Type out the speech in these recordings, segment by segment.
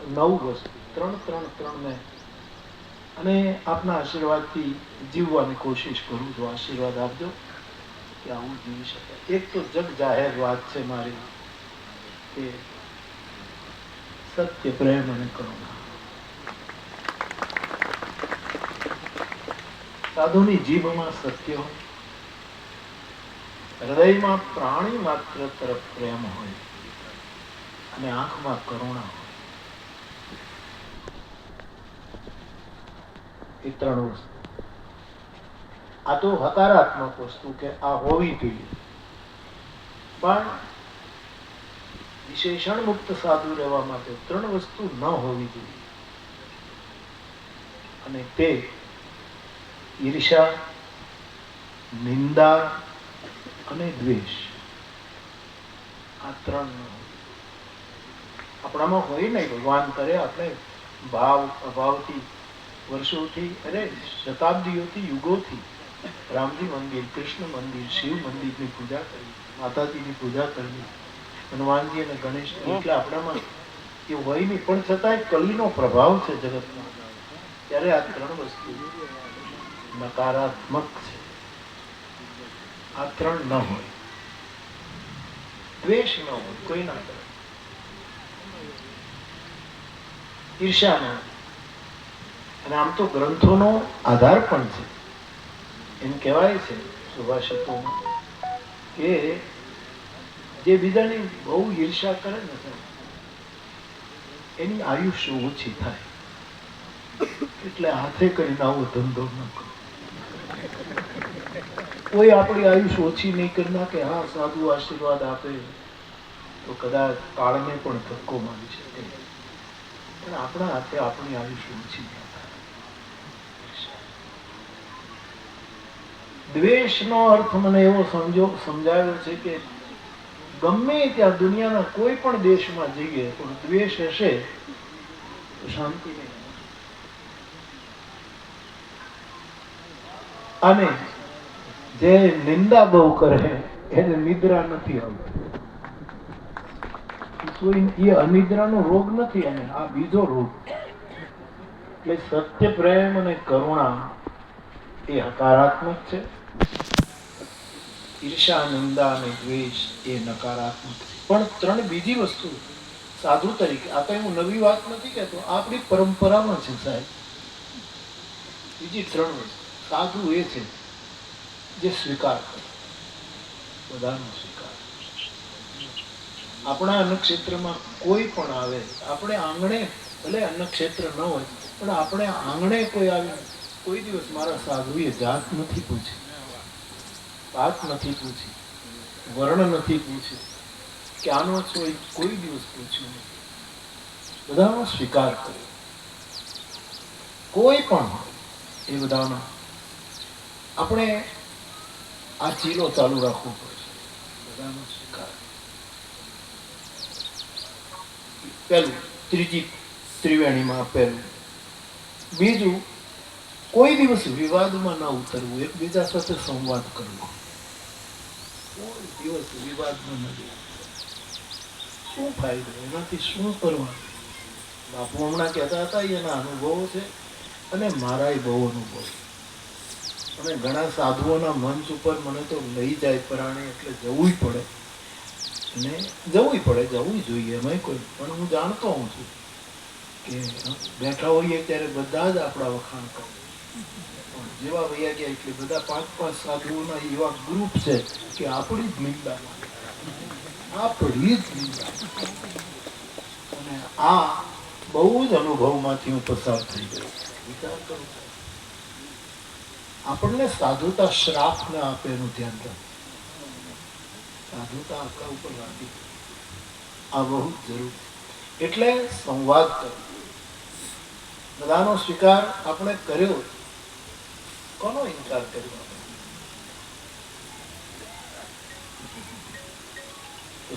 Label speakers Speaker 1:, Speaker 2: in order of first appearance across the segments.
Speaker 1: 9 વસ્તુ, ત્રણ ત્રણ ત્રણ ને, અને આપના આશીર્વાદથી જીવવાની કોશિશ કરું છું. આશીર્વાદ આપજો કે આવું જીવી શકાય. એક તો જગ જાહેર વાત છે મારી કે સત્ય, પ્રેમ અને કરુણા. સાધુની જીભમાં સત્ય હોય, હૃદયમાં પ્રાણી માત્ર તરફ પ્રેમ હોય અને આંખમાં કરુણા હોય. એ ત્રણ વસ્તુ. આ તો હકારાત્મક વસ્તુ કે આ હોવી જોઈએ. પણ વિશેષણ મુક્ત સાધુ રહેવા માટે ત્રણ વસ્તુ ન હોવી જોઈએ. અને તે ઈર્ષા, નિંદા અને દ્વેષ. આ ત્રણ આપણામાં હોય નહીં. ભગવાન કરે આપણે ભાવ અભાવથી વર્ષોથી, અરે શતાબ્દીઓથી, યુગોથી રામજી મંદિર, કૃષ્ણ મંદિર, શિવ મંદિરની પૂજા કરી, માતાજીની પૂજા કરવી, હનુમાનજી અને ગણેશ, એટલે આપણામાં એ હોય નહીં. પણ છતાંય કલીનો પ્રભાવ છે જગતમાં. ત્યારે આ ત્રણ વસ્તુ નકારાત્મક છે. આ ત્રણ ન હોય. દ્વેષ ન હોય કોઈના તરફ, ઈર્ષા ન હોય. અને આમ તો ગ્રંથોનો આધાર પણ છે. એમ કહેવાય છે સુભાષિતોમાં કે જે બીજાની બહુ ઈર્ષા કરે ને એની આયુષ્ય ઓછી થાય. એટલે હાથે કરીને આવો ધંધો ન કરો. કોઈ આપણી આયુષ્ય ઓછી નહીં કરી નાખે. હા, સાધુ આશીર્વાદ આપે તો કદાચ કાળને પણ ધક્કો મારી શકે, પણ આપણા હાથે આપણી આયુષ્ય ઓછી ન થાય. દ્વેષનો અર્થ મને એવો સમજાયો છે કે ગમે ત્યાં દુનિયાના કોઈ પણ દેશમાં જઈએ પણ દ્વેષ હશે તો શાંતિ નહીં. અને જે નિંદા બહુ કરે એને નિદ્રા નથી આવતી. એ અનિદ્રાનો રોગ નથી, અને આ બીજો રોગ. એટલે સત્ય, પ્રેમ અને કરુણા એ હકારાત્મક છે. ઈર્ષા, નિંદા અને દ્વેષ એ નકારાત્મક છે. પણ ત્રણ બીજી વસ્તુ સાધુ તરીકે, આ કઈ હું નવી વાત નથી કહેતો, આપણી પરંપરામાં છે સાહેબ. બીજી ત્રણ વસ્તુ સાધુ એ છે જે સ્વીકાર કરે, બધાનો સ્વીકાર. આપણા અન્નક્ષેત્રમાં કોઈ પણ આવે, આપણે આંગણે ભલે અન્નક્ષેત્ર ન હોય પણ આપણે આંગણે કોઈ આવે, કોઈ દિવસ મારા સાધુએ જાત નથી પૂછી, વાત નથી પૂછી, વર્ણ નથી પૂછ્યું કે આનો છો, કોઈ દિવસ પૂછ્યું નથી. બધાનો સ્વીકાર કર્યો. કોઈ પણ એ બધાનો આપણે આ ચીલો ચાલુ રાખવો પડશે. બધાનો સ્વીકાર. પહેલું, ત્રીજી ત્રિવેણીમાં પહેલું. બીજું, કોઈ દિવસ વિવાદમાં ના ઉતરવું, એકબીજા સાથે સંવાદ કરવો. કોઈ દિવસ વિવાદમાં ન જવું. શું ફાયદો, એનાથી શું કરવાનું? બાપુ હમણાં કહેતા હતા એના અનુભવો છે, અને મારાય બહુ અનુભવ. અને ઘણા સાધુઓના મંચ ઉપર મને તો લઈ જાય પરાણે, એટલે જવું પડે. અને જવું જોઈએ એમાં કોઈ. પણ હું જાણતો હોઉં છું કે બેઠા હોઈએ ત્યારે બધા જ આપણા વખાણ કરે. જેવા વૈયા ગયા એટલે બધા 5-5 સાધુઓના એવા ગ્રુપ છે કે આપણી જ નિંદા, આપણી જ નિંદા. અને આ બહુ જ અનુભવમાંથી હું પસાર થઈ ગયો. વિચાર કરું, આપણને સાધુતા શ્રાપ ના આપે એનું ધ્યાન રાખે. સાધુતા આપણા ઉપર રાખી, આ બહુ જરૂર. એટલે સંવાદ કરવો, બધાનો સ્વીકાર આપણે કર્યો. કોનો ઇનકાર કર્યો?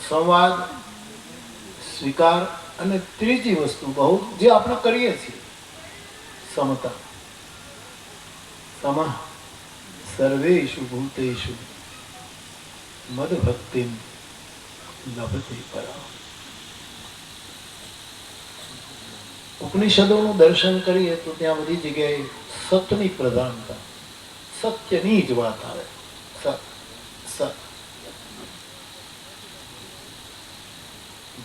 Speaker 1: સંવાદ, સ્વીકાર, અને ત્રીજી વસ્તુ બહુ જે આપણે કરીએ છીએ, સમતા. સમઃ સર્વેષુ ભૂતેષુ મદ ભક્તિમ લભતે પરામ. ઉપનિષદોનું દર્શન કરીએ તો ત્યાં બધી જગ્યાએ સતની પ્રધાનતા, સત્યની જ વાત આવે. સત સત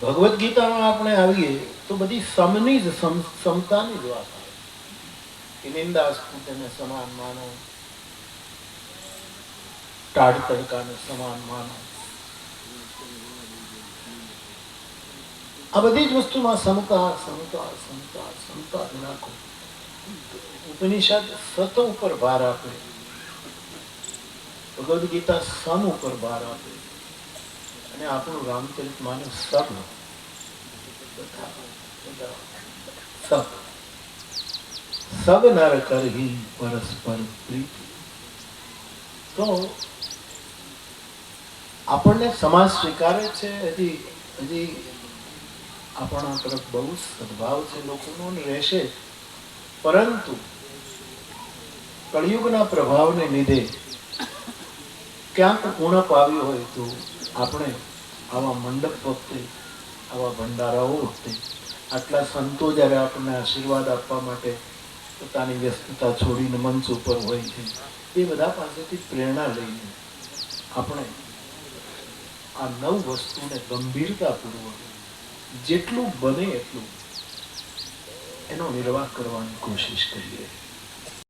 Speaker 1: ભગવદ્ ગીતામાં આપણે આવીએ તો બધી સમની જ સમતાની જ વાત આવે કે નિંદા સ્તુતિને સમાન માનો, ટાઢ તડકાને સમાન માનો. આ બધી જ વસ્તુમાં સમતા સમતા સમતા સમતા જ નાખો. ઉપનિષદ સત ઉપર ભાર આપે, ભગવદ્ ગીતા સમ ઉપર ભાર આપે, અને આપણું રામચરિત માનસ સબ સબ સબ નર કરહી પરસ્પર પ્રીતિ. તો આપણને સમાજ સ્વીકારે છે, હજી હજી આપણા તરફ બહુ સદભાવ છે લોકોનો રહેશે, પરંતુ કળિયુગના પ્રભાવને લીધે ક્યાંક ઉણપ આવી હોય તો આપણે આવા મંડપ વખતે, આવા ભંડારાઓ વખતે, આટલા સંતો જ્યારે આપણને આશીર્વાદ આપવા માટે પોતાની વ્યસ્તતા છોડીને મંચ ઉપર હોય છે, એ બધા પાસેથી પ્રેરણા લઈને આપણે આ નવ વસ્તુને ગંભીરતાપૂર્વક જેટલું બને એટલું એનો નિર્વાહ કરવાની કોશિશ કરીએ.